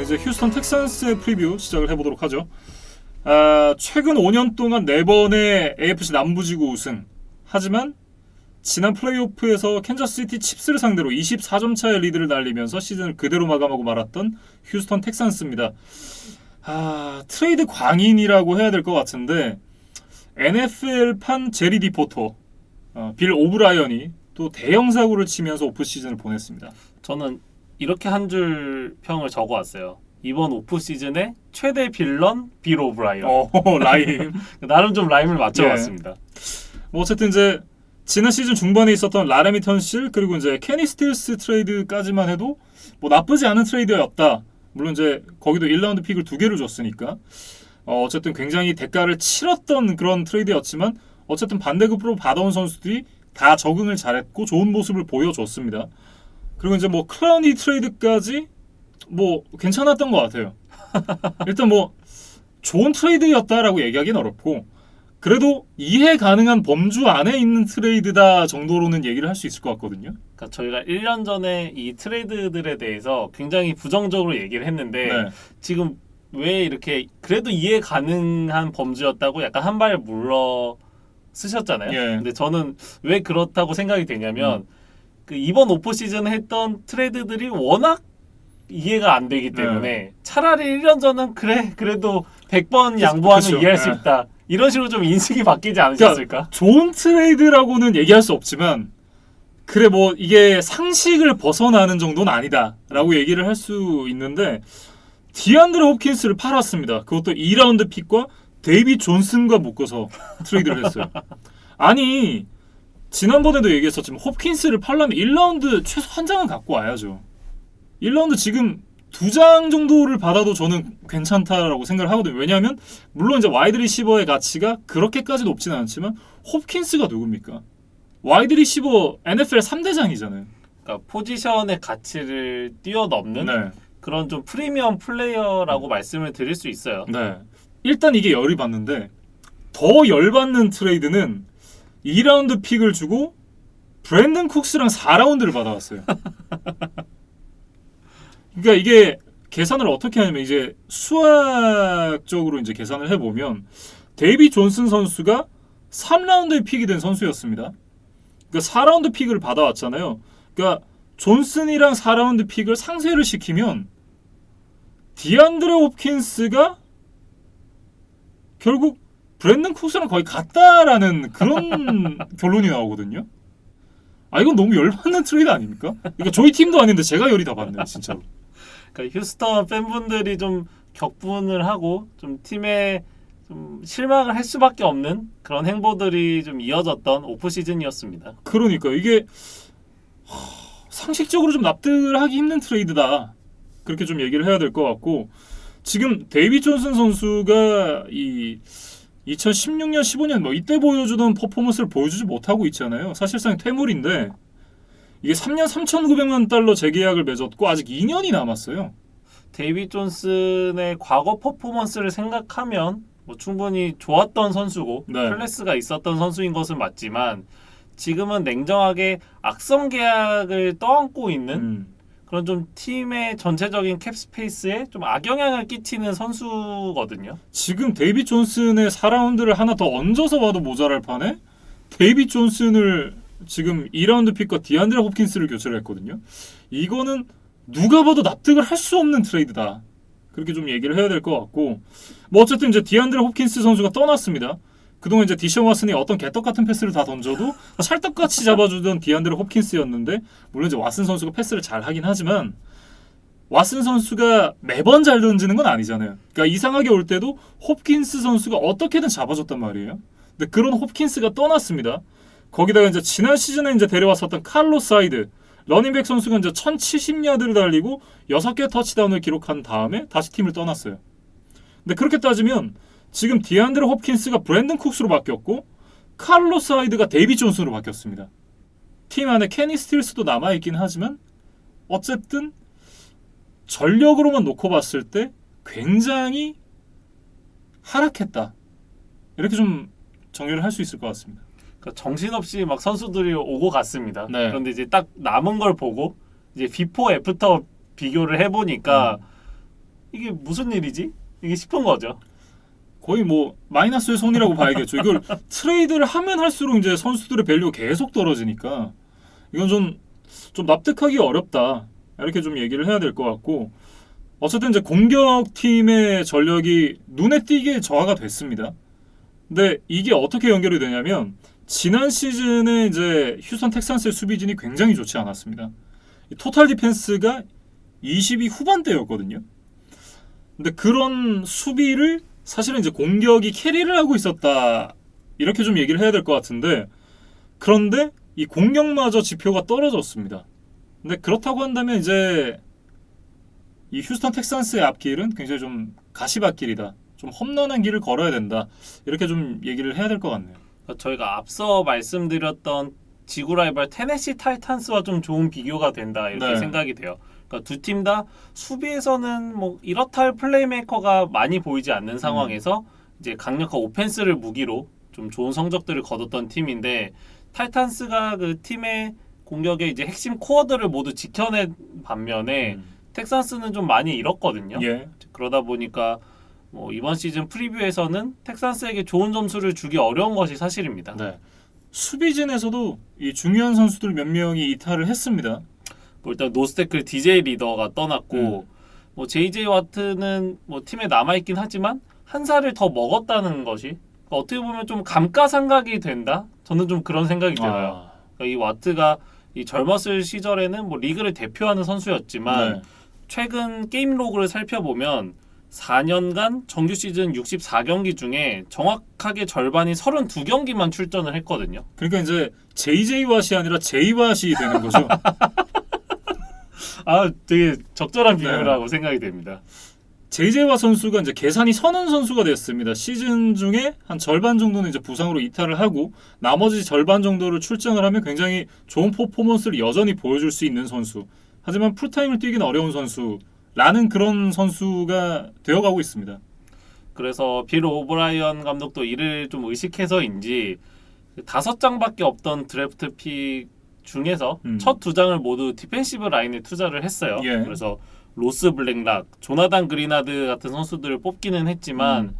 이제 휴스턴 텍산스의 프리뷰 시작을 해보도록 하죠. 최근 5년 동안 4번의 AFC 남부지구 우승. 하지만 지난 플레이오프에서 캔자스시티 칩스를 상대로 24점 차의 리드를 날리면서 시즌을 그대로 마감하고 말았던 휴스턴 텍산스입니다. 트레이드 광인이라고 해야 될 것 같은데 NFL판 제리 디포터, 빌 오브라이언이 또 대형 사고를 치면서 오프시즌을 보냈습니다. 저는 이렇게 한 줄 평을 적어왔어요. 이번 오프시즌의 최대 빌런 빌 오브라이언. 라임. 나름 좀 라임을 맞춰봤습니다. 뭐 어쨌든 이제 지난 시즌 중반에 있었던 라레미 턴실 그리고 이제 케니 스틸스 트레이드까지만 해도 뭐 나쁘지 않은 트레이드였다. 물론 이제 거기도 1라운드 픽을 2개를 줬으니까 어쨌든 굉장히 대가를 치렀던 그런 트레이드였지만 어쨌든 반대급으로 받아온 선수들이 다 적응을 잘했고 좋은 모습을 보여줬습니다. 그리고 이제 뭐 클라우니 트레이드까지 뭐 괜찮았던 것 같아요. 일단 뭐 좋은 트레이드였다라고 얘기하기는 어렵고 그래도 이해 가능한 범주 안에 있는 트레이드다 정도로는 얘기를 할 수 있을 것 같거든요. 그러니까 저희가 1년 전에 이 트레이드들에 대해서 굉장히 부정적으로 얘기를 했는데 네. 지금 왜 이렇게 그래도 이해 가능한 범주였다고 약간 한 발 물러 쓰셨잖아요. 예. 근데 저는 왜 그렇다고 생각이 되냐면 그 이번 오프 시즌에 했던 트레이드들이 워낙 이해가 안 되기 때문에 차라리 1년 전은 그래도 100번 양보하면 그쵸. 이해할 수 있다. 이런 식으로 좀 인식이 바뀌지 않으셨을까? 그러니까 좋은 트레이드라고는 얘기할 수 없지만 그래 뭐 이게 상식을 벗어나는 정도는 아니다라고 얘기를 할 수 있는데 디안드레 홉킨스를 팔았습니다. 그것도 2라운드 픽과 데이비 존슨과 묶어서 트레이드를 했어요. 아니 지난번에도 얘기했었지만 홉킨스를 팔려면 1라운드 최소 한 장은 갖고 와야죠. 1라운드 지금 2장 정도를 받아도 저는 괜찮다라고 생각을 하거든요. 왜냐하면 물론 이제 와이드 리시버의 가치가 그렇게까지 높지는 않지만 홉킨스가 누굽니까? 와이드 리시버 NFL 3대장이잖아요. 그러니까 포지션의 가치를 뛰어넘는 네. 그런 좀 프리미엄 플레이어라고 말씀을 드릴 수 있어요. 네. 일단 이게 열이 받는데 더 열받는 트레이드는 2라운드 픽을 주고 브랜든 쿡스랑 4라운드를 받아왔어요. 그러니까 이게 계산을 어떻게 하냐면 이제 수학적으로 이제 계산을 해보면 데이비 존슨 선수가 3라운드에 픽이 된 선수였습니다. 그러니까 4라운드 픽을 받아왔잖아요. 그러니까 존슨이랑 4라운드 픽을 상쇄를 시키면 디안드레 홉킨스가 결국 브랜든 쿡스랑 거의 같다라는 그런 결론이 나오거든요. 이건 너무 열받는 트레이드 아닙니까? 그러니까 저희 팀도 아닌데 제가 열이 다 받네요, 진짜로. 그러니까 휴스턴 팬분들이 좀 격분을 하고 좀 팀에 좀 실망을 할 수밖에 없는 그런 행보들이 좀 이어졌던 오프 시즌이었습니다. 그러니까 이게 상식적으로 좀 납득을 하기 힘든 트레이드다. 그렇게 좀 얘기를 해야 될 것 같고 지금 데이비 존슨 선수가 이 2016년, 15년 뭐 이때 보여주던 퍼포먼스를 보여주지 못하고 있잖아요. 사실상 퇴물인데 이게 3년 3,900만 달러 재계약을 맺었고 아직 2년이 남았어요. 데이비 존슨의 과거 퍼포먼스를 생각하면 뭐 충분히 좋았던 선수고 네. 클래스가 있었던 선수인 것은 맞지만 지금은 냉정하게 악성 계약을 떠안고 있는 그런 좀 팀의 전체적인 캡 스페이스에 좀 악영향을 끼치는 선수거든요. 지금 데이비 존슨의 4라운드를 하나 더 얹어서 봐도 모자랄 판에 데이비 존슨을 지금 2라운드 픽과 디안드레 홉킨스를 교체를 했거든요. 이거는 누가 봐도 납득을 할 수 없는 트레이드다. 그렇게 좀 얘기를 해야 될 것 같고 뭐 어쨌든 이제 디안드레 홉킨스 선수가 떠났습니다. 그동안 이제 디션 왓슨이 어떤 개떡 같은 패스를 다 던져도 찰떡같이 잡아주던 디안드레 홉킨스였는데 물론 이제 왓슨 선수가 패스를 잘 하긴 하지만 왓슨 선수가 매번 잘 던지는 건 아니잖아요. 그러니까 이상하게 올 때도 홉킨스 선수가 어떻게든 잡아줬단 말이에요. 근데 그런 홉킨스가 떠났습니다. 거기다가 이제 지난 시즌에 이제 데려왔었던 칼로스 하이드 러닝백 선수가 이제 1070야드를 달리고 6개 터치다운을 기록한 다음에 다시 팀을 떠났어요. 근데 그렇게 따지면 지금 디안드레 홉킨스가 브랜든 쿡스로 바뀌었고 칼로스 하이드가 데이비 존슨으로 바뀌었습니다. 팀 안에 케니 스틸스도 남아있긴 하지만 어쨌든 전력으로만 놓고 봤을 때 굉장히 하락했다. 이렇게 좀 정리를 할 수 있을 것 같습니다. 그러니까 정신없이 막 선수들이 오고 갔습니다. 네. 그런데 이제 딱 남은 걸 보고 이제 비포 애프터 비교를 해보니까 이게 무슨 일이지? 이게 싶은 거죠. 거의 뭐 마이너스의 손이라고 봐야겠죠. 이걸 트레이드를 하면 할수록 이제 선수들의 밸류가 계속 떨어지니까 이건 좀 납득하기 어렵다. 이렇게 좀 얘기를 해야 될 것 같고 어쨌든 이제 공격팀의 전력이 눈에 띄게 저하가 됐습니다. 근데 이게 어떻게 연결이 되냐면 지난 시즌에 이제 휴스턴 텍산스의 수비진이 굉장히 좋지 않았습니다. 이 토탈 디펜스가 20위 후반대였거든요. 근데 그런 수비를 사실은 이제 공격이 캐리를 하고 있었다. 이렇게 좀 얘기를 해야 될 것 같은데 그런데 이 공격마저 지표가 떨어졌습니다. 근데 그렇다고 한다면 이제 이 휴스턴 텍산스의 앞길은 굉장히 좀 가시밭길이다. 좀 험난한 길을 걸어야 된다. 이렇게 좀 얘기를 해야 될 것 같네요. 저희가 앞서 말씀드렸던 지구 라이벌 테네시 타이탄스와 좀 좋은 비교가 된다 이렇게 네. 생각이 돼요. 그러니까 두 팀 다 수비에서는 뭐 이렇다 할 플레이메이커가 많이 보이지 않는 상황에서 이제 강력한 오펜스를 무기로 좀 좋은 성적들을 거뒀던 팀인데 타이탄스가 그 팀의 공격의 이제 핵심 코어들을 모두 지켜낸 반면에 텍산스는 좀 많이 잃었거든요. 예. 그러다 보니까 뭐 이번 시즌 프리뷰에서는 텍산스에게 좋은 점수를 주기 어려운 것이 사실입니다. 네. 수비진에서도 이 중요한 선수들 몇 명이 이탈을 했습니다. 뭐 일단 노스태클 DJ 리더가 떠났고 뭐 JJ 와트는 뭐 팀에 남아 있긴 하지만 한 살을 더 먹었다는 것이 어떻게 보면 좀 감가상각이 된다. 저는 좀 그런 생각이 들어요. 그러니까 이 와트가 이 젊었을 시절에는 뭐 리그를 대표하는 선수였지만 네. 최근 게임 로그를 살펴보면 4년간 정규 시즌 64경기 중에 정확하게 절반이 32경기만 출전을 했거든요. 그러니까 이제 JJ 왓이 아니라 J 왓이 되는 거죠. 아, 되게 적절한 네. 비유라고 생각이 됩니다. JJ 왓 선수가 이제 계산이 서는 선수가 됐습니다. 시즌 중에 한 절반 정도는 이제 부상으로 이탈을 하고 나머지 절반 정도를 출장을 하면 굉장히 좋은 퍼포먼스를 여전히 보여줄 수 있는 선수. 하지만 풀타임을 뛰기는 어려운 선수라는 그런 선수가 되어가고 있습니다. 그래서 빌 오브라이언 감독도 이를 좀 의식해서인지 5장밖에 없던 드래프트 픽 중에서 첫 2장을 모두 디펜시브 라인에 투자를 했어요. 예. 그래서 로스 블랙락, 조나단 그리나드 같은 선수들을 뽑기는 했지만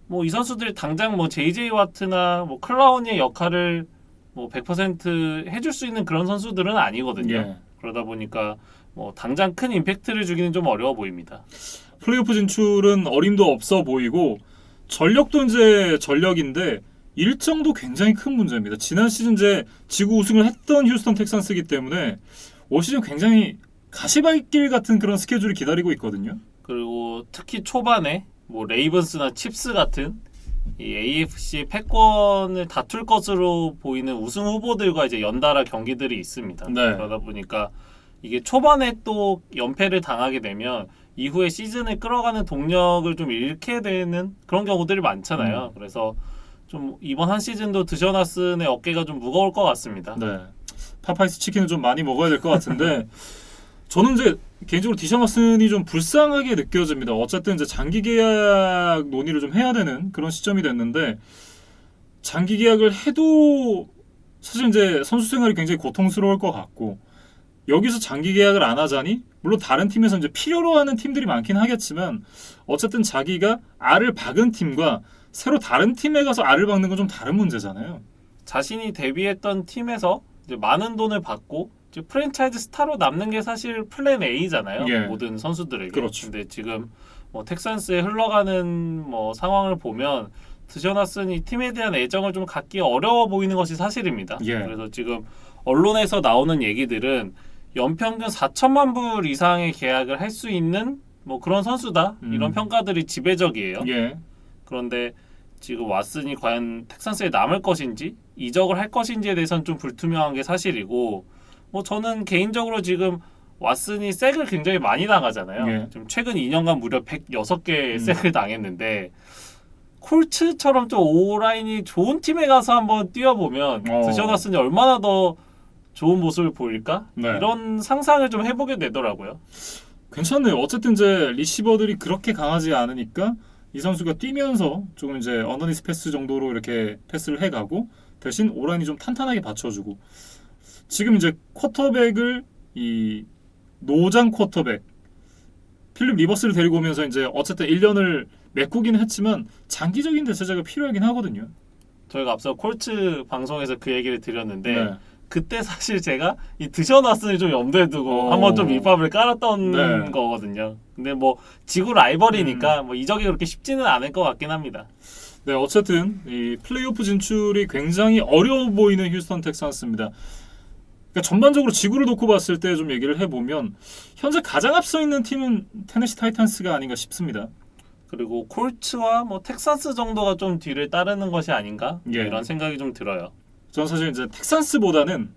뭐 이 선수들이 당장 뭐 JJ 와트나 뭐 클라우니의 역할을 뭐 100% 해줄 수 있는 그런 선수들은 아니거든요. 예. 그러다 보니까 뭐 당장 큰 임팩트를 주기는 좀 어려워 보입니다. 플레이오프 진출은 어림도 없어 보이고 전력도 이제 전력인데 일정도 굉장히 큰 문제입니다. 지난 시즌 이제 지구 우승을 했던 휴스턴 텍산스이기 때문에 올 시즌 굉장히 가시밭길 같은 그런 스케줄이 기다리고 있거든요. 그리고 특히 초반에 뭐 레이븐스나 칩스 같은 이 AFC 패권을 다툴 것으로 보이는 우승 후보들과 이제 연달아 경기들이 있습니다. 네. 그러다 보니까 이게 초반에 또 연패를 당하게 되면 이후에 시즌을 끌어가는 동력을 좀 잃게 되는 그런 경우들이 많잖아요. 그래서 좀 이번 한 시즌도 드셔나슨의 어깨가 좀 무거울 것 같습니다. 네. 파파이스 치킨을 좀 많이 먹어야 될 것 같은데 저는 이제 개인적으로 디셔너슨이 좀 불쌍하게 느껴집니다. 어쨌든 이제 장기 계약 논의를 좀 해야 되는 그런 시점이 됐는데 장기 계약을 해도 사실 이제 선수 생활이 굉장히 고통스러울 것 같고 여기서 장기 계약을 안 하자니 물론 다른 팀에서 이제 필요로 하는 팀들이 많긴 하겠지만 어쨌든 자기가 알을 박은 팀과 새로 다른 팀에 가서 알을 박는 건 좀 다른 문제잖아요. 자신이 데뷔했던 팀에서 이제 많은 돈을 받고 이제 프랜차이즈 스타로 남는 게 사실 플랜 A잖아요. 예. 모든 선수들에게. 그렇죠. 근데 지금 뭐 텍산스에 흘러가는 뭐 상황을 보면 드셔나슨이 팀에 대한 애정을 좀 갖기 어려워 보이는 것이 사실입니다. 예. 그래서 지금 언론에서 나오는 얘기들은 연평균 4천만 불 이상의 계약을 할 수 있는 뭐 그런 선수다 이런 평가들이 지배적이에요. 예. 그런데 지금 왓슨이 과연 텍산스에 남을 것인지 이적을 할 것인지에 대해서는 좀 불투명한 게 사실이고 뭐 저는 개인적으로 지금 왓슨이 색을 굉장히 많이 당하잖아요. 예. 지금 최근 2년간 무려 106개 색을 당했는데 콜츠처럼 좀 오라인이 좋은 팀에 가서 한번 뛰어보면 드셔나슨이 얼마나 더 좋은 모습을 보일까? 네. 이런 상상을 좀 해보게 되더라고요. 괜찮네요. 어쨌든 이제 리시버들이 그렇게 강하지 않으니까 이 선수가 뛰면서 조금 이제 언더니스 패스 정도로 이렇게 패스를 해가고 대신 오라인이 좀 탄탄하게 받쳐주고 지금 이제 쿼터백을 이 노장 쿼터백 필립 리버스를 데리고 오면서 이제 어쨌든 1년을 메꾸긴 했지만 장기적인 대체제가 필요하긴 하거든요. 저희가 앞서 콜츠 방송에서 그 얘기를 드렸는데 네. 그때 사실 제가 이 드셔놨으니 좀 염두에 두고 한번 좀 밑밥을 깔았던 네. 거거든요. 근데 뭐 지구 라이벌이니까 뭐 이적이 그렇게 쉽지는 않을 것 같긴 합니다. 네, 어쨌든 이 플레이오프 진출이 굉장히 어려워 보이는 휴스턴 텍산스입니다. 그러니까 전반적으로 지구를 놓고 봤을 때 좀 얘기를 해보면 현재 가장 앞서 있는 팀은 테네시 타이탄스가 아닌가 싶습니다. 그리고 콜츠와 뭐 텍사스 정도가 좀 뒤를 따르는 것이 아닌가 예. 이런 생각이 좀 들어요. 저는 사실 이제 텍산스보다는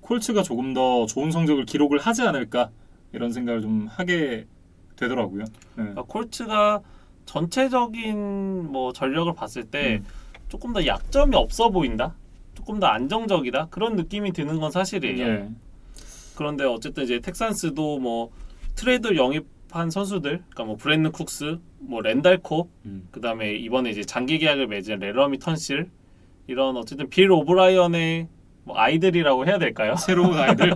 콜츠가 조금 더 좋은 성적을 기록을 하지 않을까 이런 생각을 좀 하게 되더라고요. 네. 그러니까 콜츠가 전체적인 뭐 전력을 봤을 때 조금 더 약점이 없어 보인다. 조금 더 안정적이다. 그런 느낌이 드는 건 사실이에요. 예. 그런데 어쨌든 이제 텍산스도 뭐 트레이드 영입한 선수들, 그러니까 뭐 브랜든 쿡스, 뭐 랜달 콥, 그다음에 이번에 이제 장기 계약을 맺은 레러미 턴실 이런 어쨌든 빌 오브라이언의 뭐 아이들이라고 해야 될까요? 새로운 아이들.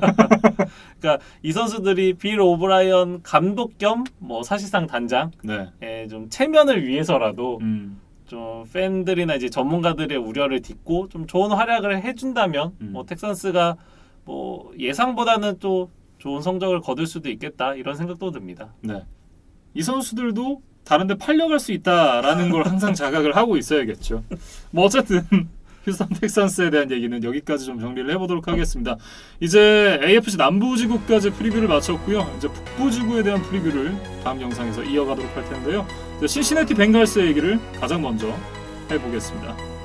그러니까 이 선수들이 빌 오브라이언 감독 겸 뭐 사실상 단장의 네. 좀 체면을 위해서라도 음. 좀 팬들이나 이제 전문가들의 우려를 딛고 좀 좋은 활약을 해준다면 뭐 텍산스가 뭐 예상보다는 또 좋은 성적을 거둘 수도 있겠다 이런 생각도 듭니다. 네. 이 선수들도 다른데 팔려갈 수 있다라는 걸 항상 자각을 하고 있어야겠죠. 뭐 어쨌든 휴스턴 텍산스에 대한 얘기는 여기까지 좀 정리를 해보도록 하겠습니다. 이제 AFC 남부지구까지 프리뷰를 마쳤고요. 이제 북부지구에 대한 프리뷰를 다음 영상에서 이어가도록 할 텐데요. 이제 신시내티 벵갈스 얘기를 가장 먼저 해보겠습니다.